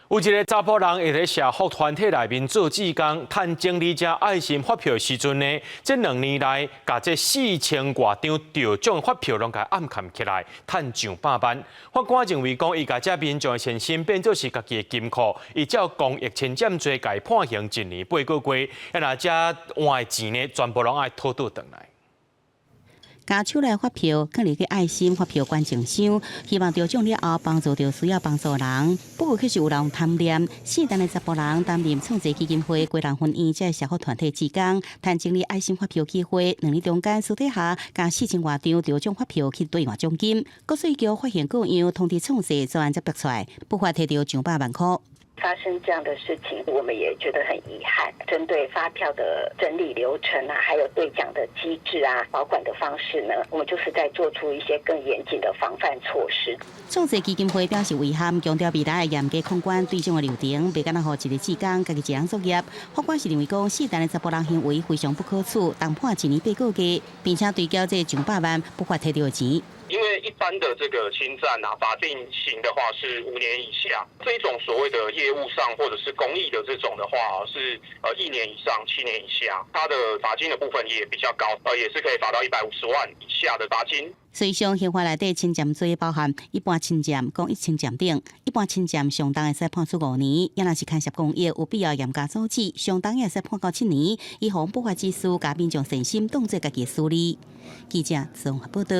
有一个查甫人会在社福团体内面做志工，趁经理者爱心发票的时阵呢，这2年来，把这4000多张得奖发票拢给暗藏起来，趁上百万。法官认为讲，伊甲这民众的善心变做是家己的金库，伊照公益侵占罪，改判刑1年8个月，那这换的钱呢，全部拢爱讨倒转来。加出来发票，放入去爱心发票捐赠箱，希望得奖了后帮助到需要帮助的人。不过，确实有人贪念，4代的查甫人担任创济基金会贵人婚姻这社福团体志工，趁整理爱心发票机会，2年中间私底下加4000多张得奖发票去兑换奖金。国税局发现各样，通知创济专案才逼出来，不法摕到上百万块。发生这样的事情，我们也觉得很遗憾。针对发票的整理流程啊，还有兑奖的机制啊，保管的方式呢，我们就是在做出一些更严谨的防范措施。创济基金会表示遗憾，强调未来会严格控管对奖的流程，别干那让一个志工家己一项作业。法官是认为讲，4代的查甫人行为非常不可取，当判1年8个月，并且对缴这上百万不法摕到的钱。因为一般的这个侵占啊，法定刑的话是5年以下，这一种所谓的业务上或者是公益的这种的话是1年以上7年以下，它的罚金的部分也比较高，也是可以罚到150万以下的罚金。所以，上刑法内底侵占罪包含一般侵占、公益侵占等。一般侵占上当会使判处5年，也若是干涉公益，有必要严加阻止，上当也会使判到7年。以防不法之师，甲民众善心当作家己的私利。记者综合报道。